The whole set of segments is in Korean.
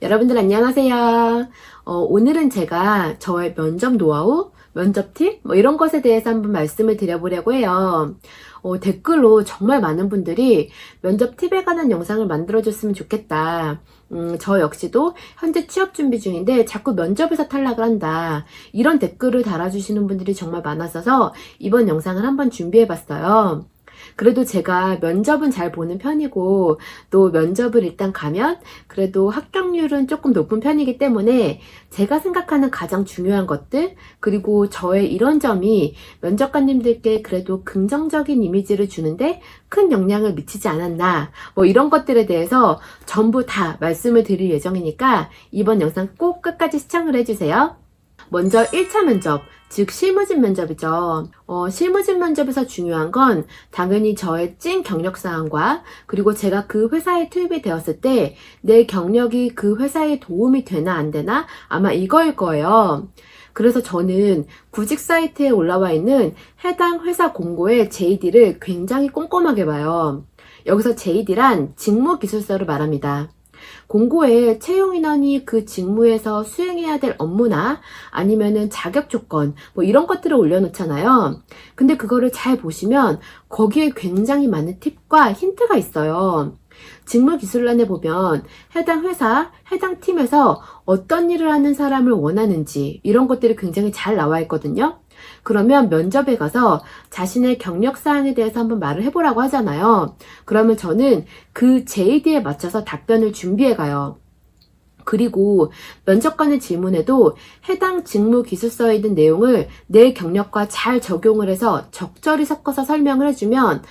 여러분들 안녕하세요. 오늘은 제가 저의 면접 노하우, 면접 팁, 이런 것에 대해서 한번 말씀을 드려보려고 해요. 댓글로 정말 많은 분들이 면접 팁에 관한 영상을 만들어줬으면 좋겠다. 저 역시도 현재 취업 준비 중인데 자꾸 면접에서 탈락을 한다. 이런 댓글을 달아주시는 분들이 정말 많았어서 이번 영상을 한번 준비해봤어요. 그래도 제가 면접은 잘 보는 편이고 또 면접을 일단 가면 그래도 합격률은 조금 높은 편이기 때문에 제가 생각하는 가장 중요한 것들 그리고 저의 이런 점이 면접관님들께 그래도 긍정적인 이미지를 주는데 큰 영향을 미치지 않았나 이런 것들에 대해서 전부 다 말씀을 드릴 예정이니까 이번 영상 꼭 끝까지 시청을 해주세요. 먼저 1차 면접, 즉 실무진 면접이죠. 실무진 면접에서 중요한 건 당연히 저의 찐 경력사항과 그리고 제가 그 회사에 투입이 되었을 때 내 경력이 그 회사에 도움이 되나 안 되나 아마 이거일 거예요. 그래서 저는 구직 사이트에 올라와 있는 해당 회사 공고의 JD를 굉장히 꼼꼼하게 봐요. 여기서 JD란 직무기술서를 말합니다. 공고에 채용 인원이 그 직무에서 수행해야 될 업무나 아니면은 자격 조건 이런 것들을 올려놓잖아요. 근데 그거를 잘 보시면 거기에 굉장히 많은 팁과 힌트가 있어요. 직무기술란에 보면 해당 회사, 해당 팀에서 어떤 일을 하는 사람을 원하는지 이런 것들이 굉장히 잘 나와 있거든요. 그러면 면접에 가서 자신의 경력사항에 대해서 한번 말을 해보라고 하잖아요. 그러면 저는 그 JD에 맞춰서 답변을 준비해 가요. 그리고 면접관의 질문에도 해당 직무 기술서에 있는 내용을 내 경력과 잘 적용을 해서 적절히 섞어서 설명을 해주면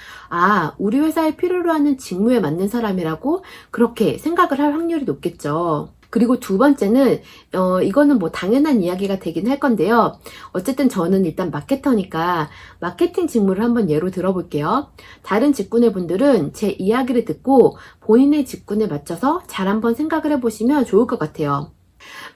우리 회사에 필요로 하는 직무에 맞는 사람이라고 그렇게 생각을 할 확률이 높겠죠. 그리고 두 번째는 이거는 당연한 이야기가 되긴 할 건데요. 어쨌든 저는 일단 마케터니까 마케팅 직무를 한번 예로 들어볼게요. 다른 직군의 분들은 제 이야기를 듣고 본인의 직군에 맞춰서 잘 한번 생각을 해보시면 좋을 것 같아요.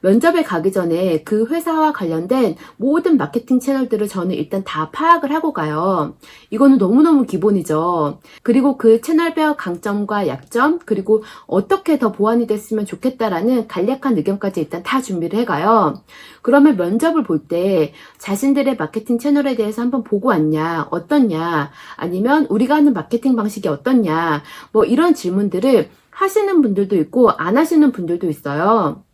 면접에 가기 전에 그 회사와 관련된 모든 마케팅 채널들을 저는 일단 다 파악을 하고 가요. 이거는 너무너무 기본이죠. 그리고 그 채널별 강점과 약점, 그리고 어떻게 더 보완이 됐으면 좋겠다라는 간략한 의견까지 일단 다 준비를 해가요. 그러면 면접을 볼 때 자신들의 마케팅 채널에 대해서 한번 보고 왔냐, 어떻냐, 아니면 우리가 하는 마케팅 방식이 어떻냐, 이런 질문들을 하시는 분들도 있고 안 하시는 분들도 있어요.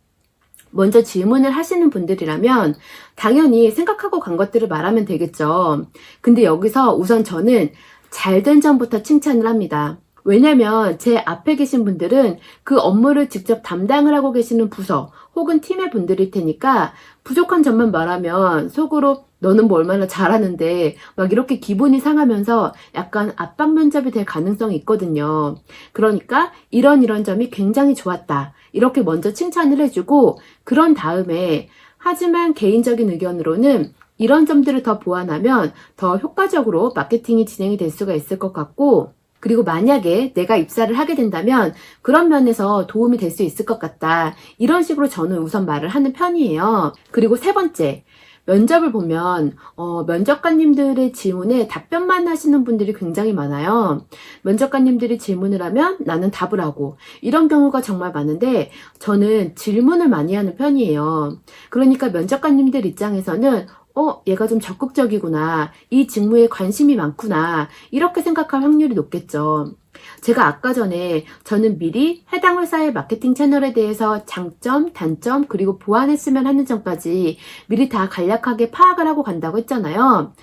먼저 질문을 하시는 분들이라면 당연히 생각하고 간 것들을 말하면 되겠죠. 근데 여기서 우선 저는 잘된 점부터 칭찬을 합니다. 왜냐면 제 앞에 계신 분들은 그 업무를 직접 담당을 하고 계시는 부서 혹은 팀의 분들일 테니까 부족한 점만 말하면 속으로 너는 얼마나 잘하는데 이렇게 기분이 상하면서 약간 압박 면접이 될 가능성이 있거든요. 그러니까 이런 점이 굉장히 좋았다. 이렇게 먼저 칭찬을 해주고 그런 다음에 하지만 개인적인 의견으로는 이런 점들을 더 보완하면 더 효과적으로 마케팅이 진행이 될 수가 있을 것 같고 그리고 만약에 내가 입사를 하게 된다면 그런 면에서 도움이 될 수 있을 것 같다. 이런 식으로 저는 우선 말을 하는 편이에요. 그리고 세 번째, 면접을 보면 면접관님들의 질문에 답변만 하시는 분들이 굉장히 많아요. 면접관님들이 질문을 하면 나는 답을 하고 이런 경우가 정말 많은데 저는 질문을 많이 하는 편이에요. 그러니까 면접관님들 입장에서는 얘가 좀 적극적이구나. 이 직무에 관심이 많구나. 이렇게 생각할 확률이 높겠죠. 제가 아까 전에 저는 미리 해당 회사의 마케팅 채널에 대해서 장점, 단점, 그리고 보완했으면 하는 점까지 미리 다 간략하게 파악을 하고 간다고 했잖아요.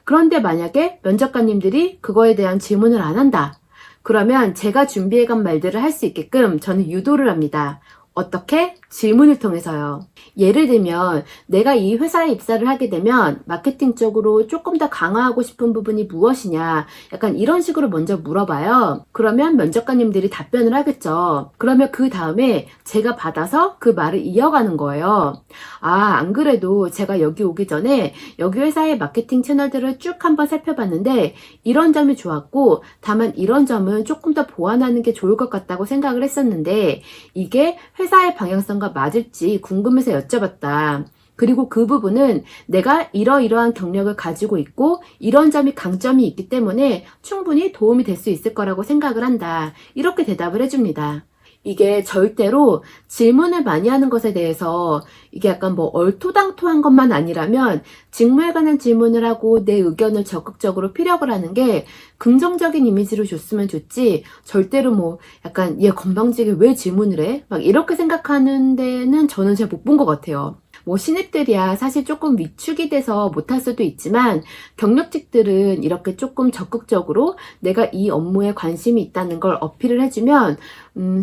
그런데 만약에 면접관님들이 그거에 대한 질문을 안 한다. 그러면 제가 준비해간 말들을 할 수 있게끔 저는 유도를 합니다. 어떻게? 질문을 통해서요. 예를 들면 내가 이 회사에 입사를 하게 되면 마케팅 쪽으로 조금 더 강화하고 싶은 부분이 무엇이냐 약간 이런 식으로 먼저 물어봐요. 그러면 면접관님들이 답변을 하겠죠. 그러면 그 다음에 제가 받아서 그 말을 이어가는 거예요. 안 그래도 제가 여기 오기 전에 여기 회사의 마케팅 채널들을 쭉 한번 살펴봤는데 이런 점이 좋았고 다만 이런 점은 조금 더 보완하는 게 좋을 것 같다고 생각을 했었는데 이게 회사의 방향성과 맞을지 궁금해서 여쭤봤다. 그리고 그 부분은 내가 이러이러한 경력을 가지고 있고 이런 점이 강점이 있기 때문에 충분히 도움이 될 수 있을 거라고 생각을 한다. 이렇게 대답을 해줍니다. 이게 절대로 질문을 많이 하는 것에 대해서 이게 약간 뭐 얼토당토한 것만 아니라면 직무에 관한 질문을 하고 내 의견을 적극적으로 피력을 하는 게 긍정적인 이미지로 줬으면 좋지, 절대로 뭐 약간 얘 건방지게 왜 질문을 해? 막 이렇게 생각하는 데는 저는 잘 못 본 것 같아요. 뭐 신입들이야 사실 조금 위축이 돼서 못할 수도 있지만 경력직들은 이렇게 조금 적극적으로 내가 이 업무에 관심이 있다는 걸 어필을 해주면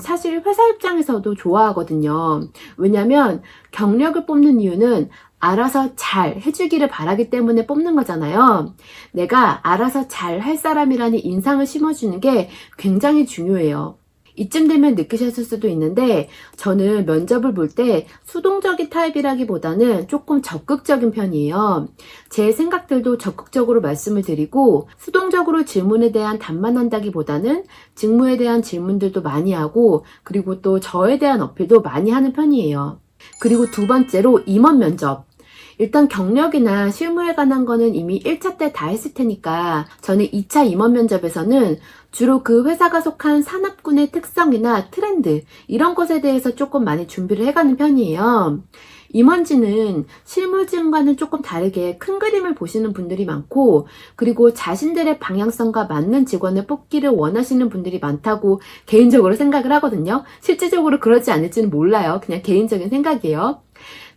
사실 회사 입장에서도 좋아하거든요. 왜냐면 경력을 뽑는 이유는 알아서 잘 해주기를 바라기 때문에 뽑는 거잖아요. 내가 알아서 잘 할 사람이라는 인상을 심어주는 게 굉장히 중요해요. 이쯤 되면 느끼셨을 수도 있는데 저는 면접을 볼 때 수동적인 타입이라기보다는 조금 적극적인 편이에요. 제 생각들도 적극적으로 말씀을 드리고 수동적으로 질문에 대한 답만 한다기보다는 직무에 대한 질문들도 많이 하고 그리고 또 저에 대한 어필도 많이 하는 편이에요. 그리고 두 번째로 임원 면접. 일단 경력이나 실무에 관한 거는 이미 1차 때 다 했을 테니까 저는 2차 임원 면접에서는 주로 그 회사가 속한 산업군의 특성이나 트렌드 이런 것에 대해서 조금 많이 준비를 해가는 편이에요. 임원진은 실무진과는 조금 다르게 큰 그림을 보시는 분들이 많고 그리고 자신들의 방향성과 맞는 직원을 뽑기를 원하시는 분들이 많다고 개인적으로 생각을 하거든요. 실질적으로 그러지 않을지는 몰라요. 그냥 개인적인 생각이에요.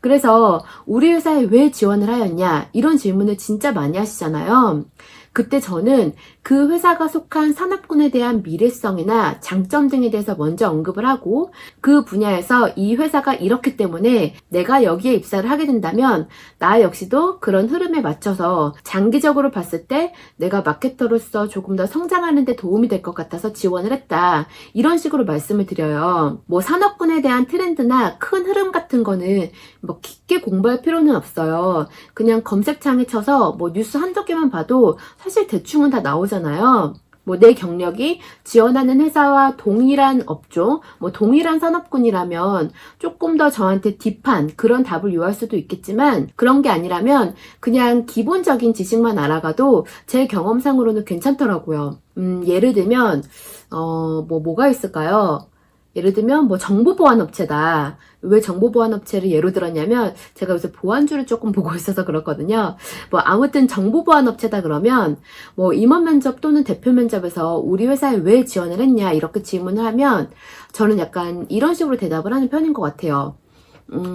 그래서 우리 회사에 왜 지원을 하였냐 이런 질문을 진짜 많이 하시잖아요. 그때 저는 그 회사가 속한 산업군에 대한 미래성이나 장점 등에 대해서 먼저 언급을 하고 그 분야에서 이 회사가 이렇기 때문에 내가 여기에 입사를 하게 된다면 나 역시도 그런 흐름에 맞춰서 장기적으로 봤을 때 내가 마케터로서 조금 더 성장하는 데 도움이 될 것 같아서 지원을 했다. 이런 식으로 말씀을 드려요. 뭐 산업군에 대한 트렌드나 큰 흐름 같은 거는 뭐 깊게 공부할 필요는 없어요. 그냥 검색창에 쳐서 뭐 뉴스 한두 개만 봐도 사실 대충은 다 나오잖아요. 뭐 내 경력이 지원하는 회사와 동일한 업종, 뭐 동일한 산업군이라면 조금 더 저한테 딥한 그런 답을 요할 수도 있겠지만 그런 게 아니라면 그냥 기본적인 지식만 알아가도 제 경험상으로는 괜찮더라고요. 예를 들면 뭐가 있을까요? 예를 들면 뭐 정보보안업체다. 왜 정보보안업체를 예로 들었냐면 제가 요새 보안주를 조금 보고 있어서 그렇거든요. 뭐 아무튼 정보보안업체다 그러면 뭐 임원 면접 또는 대표 면접에서 우리 회사에 왜 지원을 했냐 이렇게 질문을 하면 저는 약간 이런 식으로 대답을 하는 편인 것 같아요.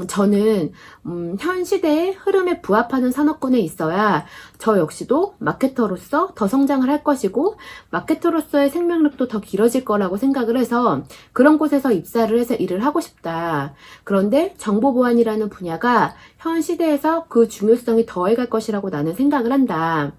저는 현 시대의 흐름에 부합하는 산업군에 있어야 저 역시도 마케터로서 더 성장을 할 것이고 마케터로서의 생명력도 더 길어질 거라고 생각을 해서 그런 곳에서 입사를 해서 일을 하고 싶다. 그런데 정보보안이라는 분야가 현 시대에서 그 중요성이 더해갈 것이라고 나는 생각을 한다.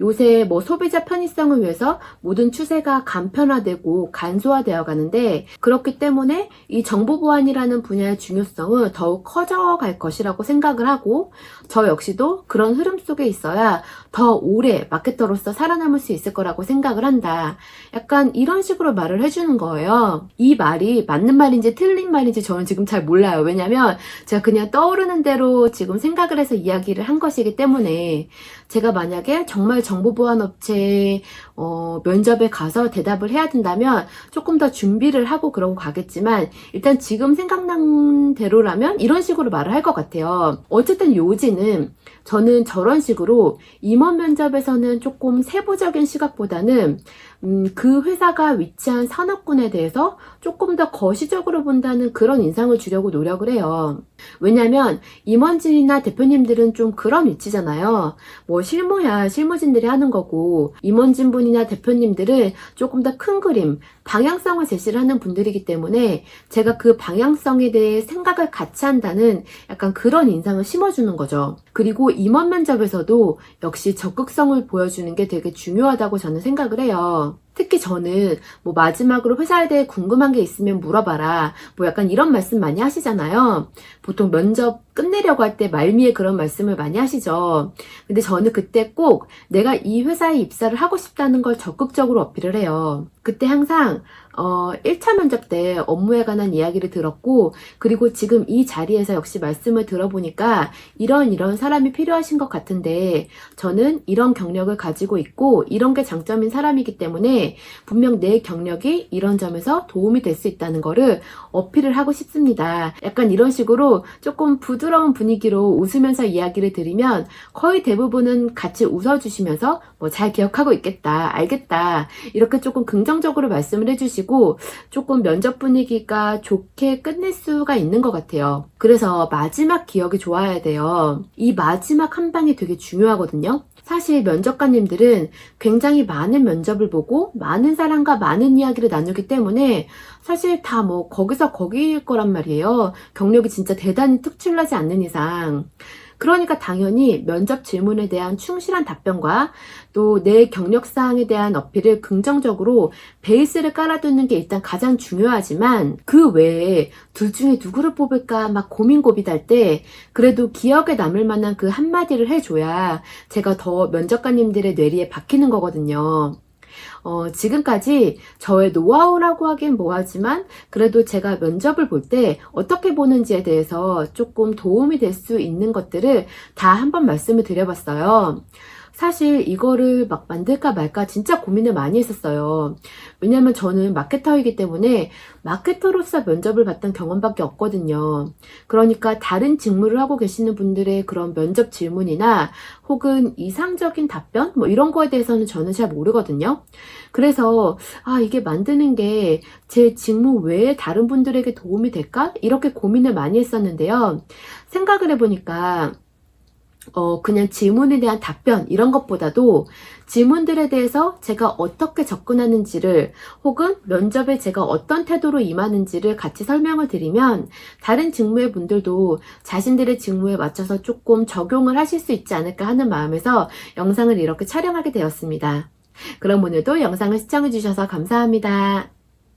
요새 뭐 소비자 편의성을 위해서 모든 추세가 간편화되고 간소화되어 가는데 그렇기 때문에 이 정보보안이라는 분야의 중요성은 더욱 커져갈 것이라고 생각을 하고 저 역시도 그런 흐름 속에 있어야 더 오래 마케터로서 살아남을 수 있을 거라고 생각을 한다. 약간 이런 식으로 말을 해주는 거예요. 이 말이 맞는 말인지 틀린 말인지 저는 지금 잘 몰라요. 왜냐면 제가 그냥 떠오르는 대로 지금 생각을 해서 이야기를 한 것이기 때문에 제가 만약에 정말 정보보안업체 면접에 가서 대답을 해야 된다면 조금 더 준비를 하고 그러고 가겠지만 일단 지금 생각난 대로라면 이런 식으로 말을 할 것 같아요. 어쨌든 요지는 저는 저런 식으로 임원 면접에서는 조금 세부적인 시각보다는 그 회사가 위치한 산업군에 대해서 조금 더 거시적으로 본다는 그런 인상을 주려고 노력을 해요. 왜냐면 임원진이나 대표님들은 좀 그런 위치잖아요. 뭐 실무야 실무진들이 하는 거고 임원진분이나 대표님들은 조금 더 큰 그림, 방향성을 제시를 하는 분들이기 때문에 제가 그 방향성에 대해 생각을 같이 한다는 약간 그런 인상을 심어주는 거죠. 그리고 임원 면접에서도 역시 적극성을 보여주는 게 되게 중요하다고 저는 생각을 해요. 특히 저는 뭐 마지막으로 회사에 대해 궁금한 게 있으면 물어봐라. 뭐 약간 이런 말씀 많이 하시잖아요. 보통 면접 끝내려고 할 때 말미에 그런 말씀을 많이 하시죠. 근데 저는 그때 꼭 내가 이 회사에 입사를 하고 싶다는 걸 적극적으로 어필을 해요. 그때 항상 1차 면접 때 업무에 관한 이야기를 들었고, 그리고 지금 이 자리에서 역시 말씀을 들어보니까 이런 사람이 필요하신 것 같은데, 저는 이런 경력을 가지고 있고 이런 게 장점인 사람이기 때문에 분명 내 경력이 이런 점에서 도움이 될 수 있다는 거를 어필을 하고 싶습니다. 약간 이런 식으로 조금 부드러운 분위기로 웃으면서 이야기를 드리면 거의 대부분은 같이 웃어주시면서 뭐 잘 기억하고 있겠다, 알겠다, 이렇게 조금 긍정적으로 말씀을 해주시고 조금 면접 분위기가 좋게 끝낼 수가 있는 것 같아요. 그래서 마지막 기억이 좋아야 돼요. 이 마지막 한 방이 되게 중요하거든요. 사실 면접관님들은 굉장히 많은 면접을 보고 많은 사람과 많은 이야기를 나누기 때문에 사실 다 뭐 거기서 거기일 거란 말이에요. 경력이 진짜 대단히 특출나지 않는 이상. 그러니까 당연히 면접 질문에 대한 충실한 답변과 또 내 경력사항에 대한 어필을 긍정적으로 베이스를 깔아두는 게 일단 가장 중요하지만, 그 외에 둘 중에 누구를 뽑을까 막 고민고민할 때 그래도 기억에 남을 만한 그 한마디를 해줘야 제가 더 면접관님들의 뇌리에 박히는 거거든요. 지금까지 저의 노하우라고 하긴 뭐하지만 그래도 제가 면접을 볼 때 어떻게 보는지에 대해서 조금 도움이 될 수 있는 것들을 다 한번 말씀을 드려봤어요. 사실 이거를 막 만들까 말까 진짜 고민을 많이 했었어요. 왜냐면 저는 마케터이기 때문에 마케터로서 면접을 봤던 경험밖에 없거든요. 그러니까 다른 직무를 하고 계시는 분들의 그런 면접 질문이나 혹은 이상적인 답변 뭐 이런 거에 대해서는 저는 잘 모르거든요. 그래서 이게 만드는 게 제 직무 외에 다른 분들에게 도움이 될까? 이렇게 고민을 많이 했었는데요. 생각을 해보니까 그냥 질문에 대한 답변 이런 것보다도 질문들에 대해서 제가 어떻게 접근하는지를 혹은 면접에 제가 어떤 태도로 임하는지를 같이 설명을 드리면 다른 직무의 분들도 자신들의 직무에 맞춰서 조금 적용을 하실 수 있지 않을까 하는 마음에서 영상을 이렇게 촬영하게 되었습니다. 그럼 오늘도 영상을 시청해 주셔서 감사합니다.